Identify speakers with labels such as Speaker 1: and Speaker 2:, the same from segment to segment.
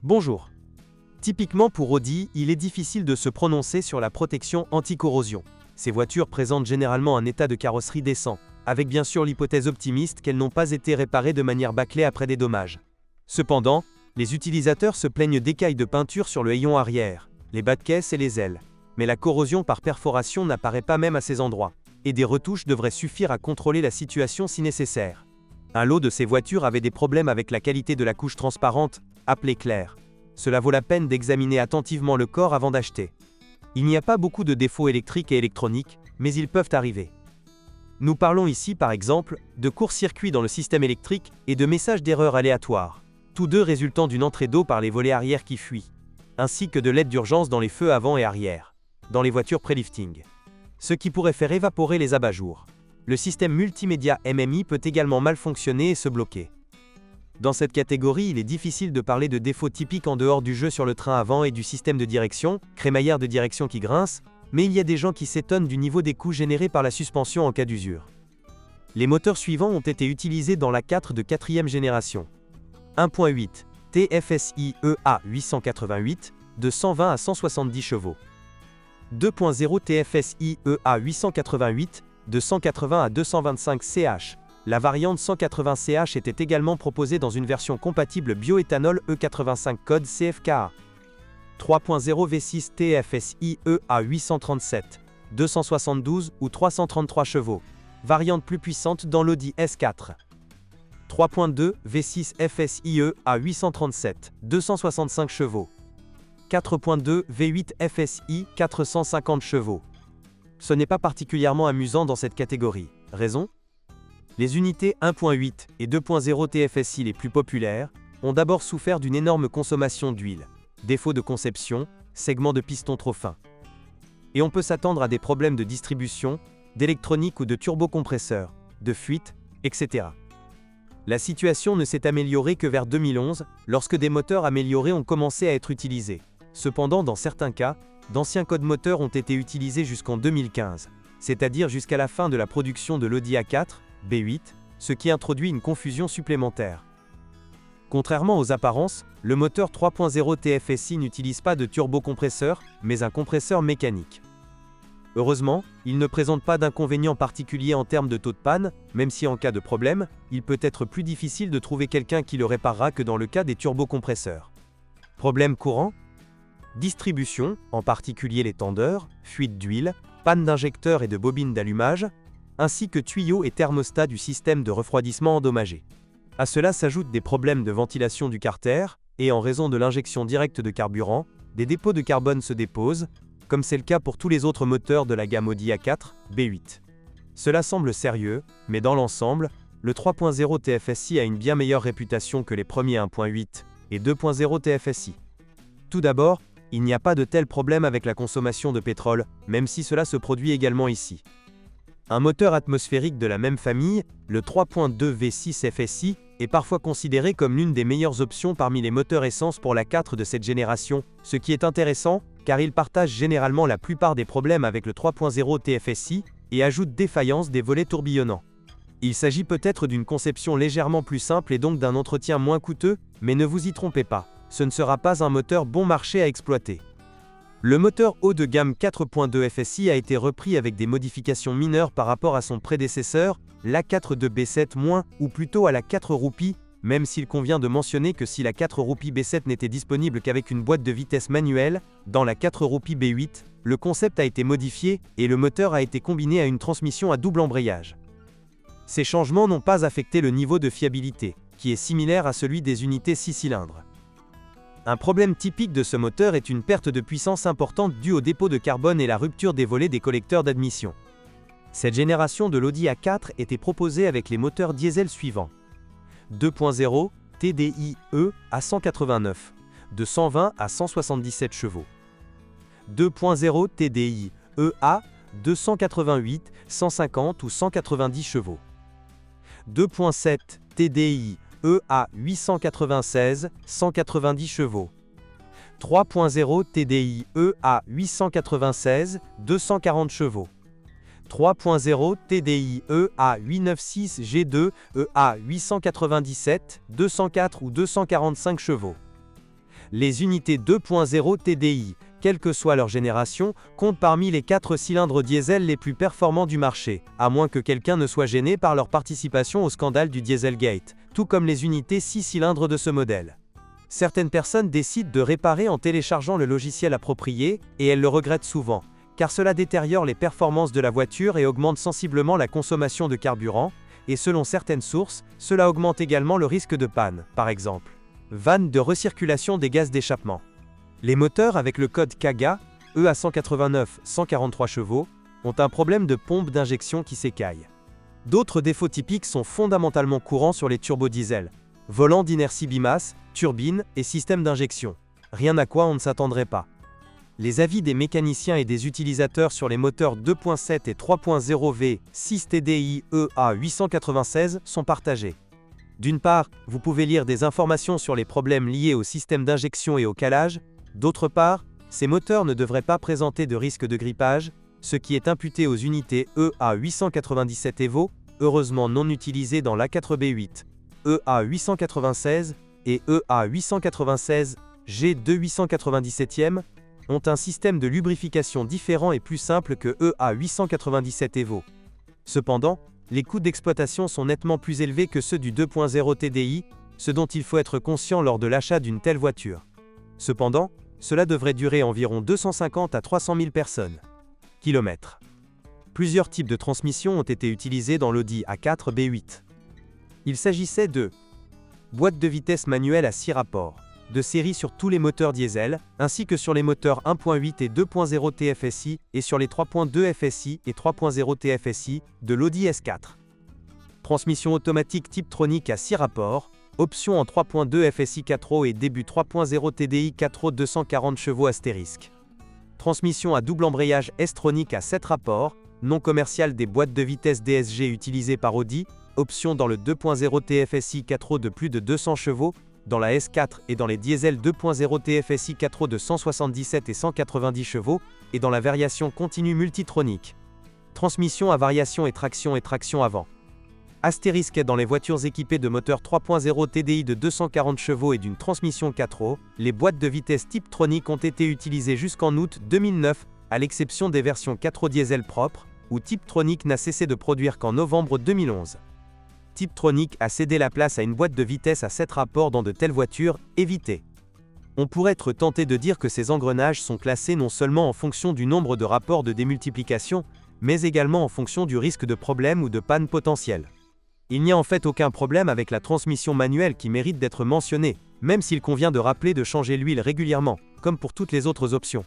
Speaker 1: Bonjour. Typiquement pour Audi, il est difficile de se prononcer sur la protection anti-corrosion. Ces voitures présentent généralement un état de carrosserie décent, avec bien sûr l'hypothèse optimiste qu'elles n'ont pas été réparées de manière bâclée après des dommages. Cependant, les utilisateurs se plaignent d'écailles de peinture sur le hayon arrière, les bas de caisse et les ailes. Mais la corrosion par perforation n'apparaît pas même à ces endroits, et des retouches devraient suffire à contrôler la situation si nécessaire. Un lot de ces voitures avait des problèmes avec la qualité de la couche transparente, appelée claire. Cela vaut la peine d'examiner attentivement le corps avant d'acheter. Il n'y a pas beaucoup de défauts électriques et électroniques, mais ils peuvent arriver. Nous parlons ici par exemple de court-circuit dans le système électrique et de messages d'erreur aléatoires, tous deux résultant d'une entrée d'eau par les volets arrière qui fuient, ainsi que de l'aide d'urgence dans les feux avant et arrière, dans les voitures pré-lifting, ce qui pourrait faire évaporer les abat-jours. Le système multimédia MMI peut également mal fonctionner et se bloquer. Dans cette catégorie, il est difficile de parler de défauts typiques en dehors du jeu sur le train avant et du système de direction, crémaillère de direction qui grince, mais il y a des gens qui s'étonnent du niveau des coûts générés par la suspension en cas d'usure. Les moteurs suivants ont été utilisés dans l'A4 de 4e génération. 1.8 TFSI EA 888 de 120 à 170 chevaux. 2.0 TFSI EA 888 de 180 à 225 CH. La variante 180 CH était également proposée dans une version compatible bioéthanol E85 code CFKA. 3.0 V6 TFSI EA 837, 272 ou 333 chevaux. Variante plus puissante dans l'Audi S4. 3.2 V6 FSI EA 837, 265 chevaux. 4.2 V8 FSI 450 chevaux. Ce n'est pas particulièrement amusant dans cette catégorie. Raison ? Les unités 1.8 et 2.0 TFSI les plus populaires ont d'abord souffert d'une énorme consommation d'huile, défaut de conception, segment de piston trop fin. Et on peut s'attendre à des problèmes de distribution, d'électronique ou de turbocompresseur, de fuite, etc. La situation ne s'est améliorée que vers 2011, lorsque des moteurs améliorés ont commencé à être utilisés. Cependant, dans certains cas, d'anciens codes moteurs ont été utilisés jusqu'en 2015, c'est-à-dire jusqu'à la fin de la production de l'Audi A4, B8, ce qui introduit une confusion supplémentaire. Contrairement aux apparences, le moteur 3.0 TFSI n'utilise pas de turbocompresseur, mais un compresseur mécanique. Heureusement, il ne présente pas d'inconvénients particuliers en termes de taux de panne, même si en cas de problème, il peut être plus difficile de trouver quelqu'un qui le réparera que dans le cas des turbocompresseurs. Problème courant ? Distribution, en particulier les tendeurs, fuite d'huile, panne d'injecteur et de bobine d'allumage, ainsi que tuyaux et thermostats du système de refroidissement endommagés. À cela s'ajoutent des problèmes de ventilation du carter, et en raison de l'injection directe de carburant, des dépôts de carbone se déposent, comme c'est le cas pour tous les autres moteurs de la gamme Audi A4, B8. Cela semble sérieux, mais dans l'ensemble, le 3.0 TFSI a une bien meilleure réputation que les premiers 1.8 et 2.0 TFSI. Tout d'abord, il n'y a pas de tel problème avec la consommation de pétrole, même si cela se produit également ici. Un moteur atmosphérique de la même famille, le 3.2 V6 FSI, est parfois considéré comme l'une des meilleures options parmi les moteurs essence pour la 4 de cette génération, ce qui est intéressant, car il partage généralement la plupart des problèmes avec le 3.0 TFSI, et ajoute défaillance des volets tourbillonnants. Il s'agit peut-être d'une conception légèrement plus simple et donc d'un entretien moins coûteux, mais ne vous y trompez pas, ce ne sera pas un moteur bon marché à exploiter. Le moteur haut de gamme 4.2 FSI a été repris avec des modifications mineures par rapport à son prédécesseur, l'A4 de B7-, ou plutôt à la 4 roupies, même s'il convient de mentionner que si la 4 roupies B7 n'était disponible qu'avec une boîte de vitesse manuelle, dans la 4 roupies B8, le concept a été modifié et le moteur a été combiné à une transmission à double embrayage. Ces changements n'ont pas affecté le niveau de fiabilité, qui est similaire à celui des unités 6 cylindres. Un problème typique de ce moteur est une perte de puissance importante due au dépôt de carbone et la rupture des volets des collecteurs d'admission. Cette génération de l'Audi A4 était proposée avec les moteurs diesel suivants. 2.0 TDI E à 189, de 120 à 177 chevaux. 2.0 TDI EA 288, 150 ou 190 chevaux. 2.7 TDI EA 896, 190 chevaux. 3.0 TDI EA 896, 240 chevaux. 3.0 TDI EA 896 G2 EA 897, 204 ou 245 chevaux. Les unités 2.0 TDI, quelle que soit leur génération, comptent parmi les 4 cylindres diesel les plus performants du marché, à moins que quelqu'un ne soit gêné par leur participation au scandale du Dieselgate, tout comme les unités 6 cylindres de ce modèle. Certaines personnes décident de réparer en téléchargeant le logiciel approprié, et elles le regrettent souvent, car cela détériore les performances de la voiture et augmente sensiblement la consommation de carburant, et selon certaines sources, cela augmente également le risque de panne, par exemple. Vanne de recirculation des gaz d'échappement. Les moteurs avec le code KAGA, EA189, 143 chevaux, ont un problème de pompe d'injection qui s'écaille. D'autres défauts typiques sont fondamentalement courants sur les turbodiesels. Volant d'inertie bimasse, turbine et système d'injection. Rien à quoi on ne s'attendrait pas. Les avis des mécaniciens et des utilisateurs sur les moteurs 2.7 et 3.0 V6 TDI EA896 sont partagés. D'une part, vous pouvez lire des informations sur les problèmes liés au système d'injection et au calage. D'autre part, ces moteurs ne devraient pas présenter de risque de grippage, ce qui est imputé aux unités EA897 Evo, heureusement non utilisées dans l'A4B8, EA896 et EA896 G2 ont un système de lubrification différent et plus simple que EA897 Evo. Cependant, les coûts d'exploitation sont nettement plus élevés que ceux du 2.0 TDI, ce dont il faut être conscient lors de l'achat d'une telle voiture. Cependant, cela devrait durer environ 250 à 300 000 personnes. Kilomètres. Plusieurs types de transmissions ont été utilisés dans l'Audi A4 B8. Il s'agissait de boîte de vitesse manuelle à 6 rapports, de série sur tous les moteurs diesel, ainsi que sur les moteurs 1.8 et 2.0 TFSI et sur les 3.2 FSI et 3.0 TFSI de l'Audi S4. Transmission automatique Tiptronic à 6 rapports, option en 3.2 FSI 4 et début 3.0 TDI 4 240 chevaux astérisque. Transmission à double embrayage S-Tronic à 7 rapports, non commercial des boîtes de vitesse DSG utilisées par Audi, option dans le 2.0 TFSI 4 de plus de 200 chevaux, dans la S4 et dans les diesels 2.0 TFSI 4 de 177 et 190 chevaux, et dans la variation continue multitronique. Transmission à variation et traction avant. Astérisque dans les voitures équipées de moteurs 3.0 TDI de 240 chevaux et d'une transmission 4 les boîtes de vitesse Tiptronic ont été utilisées jusqu'en août 2009, à l'exception des versions 4 diesel propres, où Tiptronic n'a cessé de produire qu'en novembre 2011. Tiptronic a cédé la place à une boîte de vitesse à 7 rapports dans de telles voitures, évitées. On pourrait être tenté de dire que ces engrenages sont classés non seulement en fonction du nombre de rapports de démultiplication, mais également en fonction du risque de problème ou de panne potentielle. Il n'y a en fait aucun problème avec la transmission manuelle qui mérite d'être mentionnée, même s'il convient de rappeler de changer l'huile régulièrement, comme pour toutes les autres options.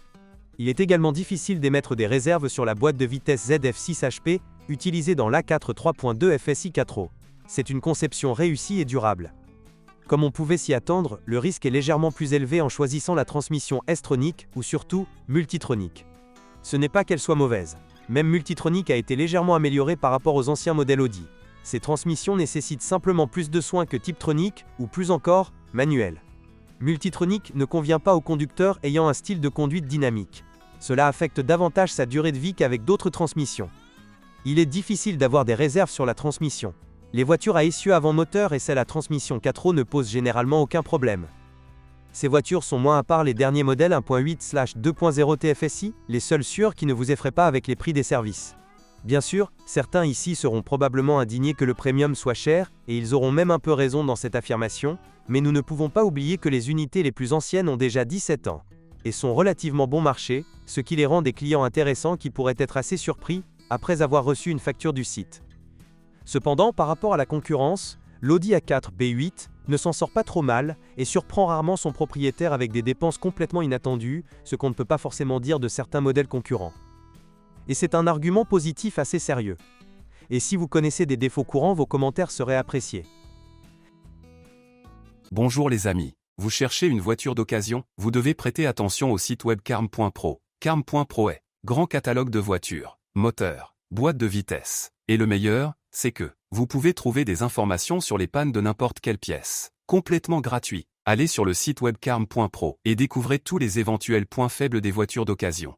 Speaker 1: Il est également difficile d'émettre des réserves sur la boîte de vitesse ZF6HP, utilisée dans l'A4 3.2 FSI 4. C'est une conception réussie et durable. Comme on pouvait s'y attendre, le risque est légèrement plus élevé en choisissant la transmission S-Tronic ou surtout Multitronic. Ce n'est pas qu'elle soit mauvaise. Même Multitronic a été légèrement améliorée par rapport aux anciens modèles Audi. Ces transmissions nécessitent simplement plus de soins que Tiptronic, ou plus encore, manuel. Multitronic ne convient pas aux conducteurs ayant un style de conduite dynamique. Cela affecte davantage sa durée de vie qu'avec d'autres transmissions. Il est difficile d'avoir des réserves sur la transmission. Les voitures à essieu avant moteur et celles à transmission 4 ne posent généralement aucun problème. Ces voitures sont moins à part les derniers modèles 1.8/2.0 TFSI, les seuls sûrs qui ne vous effraient pas avec les prix des services. Bien sûr, certains ici seront probablement indignés que le premium soit cher, et ils auront même un peu raison dans cette affirmation, mais nous ne pouvons pas oublier que les unités les plus anciennes ont déjà 17 ans, et sont relativement bon marché, ce qui les rend des clients intéressants qui pourraient être assez surpris, après avoir reçu une facture du site. Cependant, par rapport à la concurrence, l'Audi A4 B8 ne s'en sort pas trop mal, et surprend rarement son propriétaire avec des dépenses complètement inattendues, ce qu'on ne peut pas forcément dire de certains modèles concurrents. Et c'est un argument positif assez sérieux. Et si vous connaissez des défauts courants, vos commentaires seraient appréciés.
Speaker 2: Bonjour les amis. Vous cherchez une voiture d'occasion? Vous devez prêter attention au site web carm.pro. Carm.pro est grand catalogue de voitures, moteurs, boîtes de vitesse. Et le meilleur, c'est que vous pouvez trouver des informations sur les pannes de n'importe quelle pièce. Complètement gratuit. Allez sur le site web carm.pro et découvrez tous les éventuels points faibles des voitures d'occasion.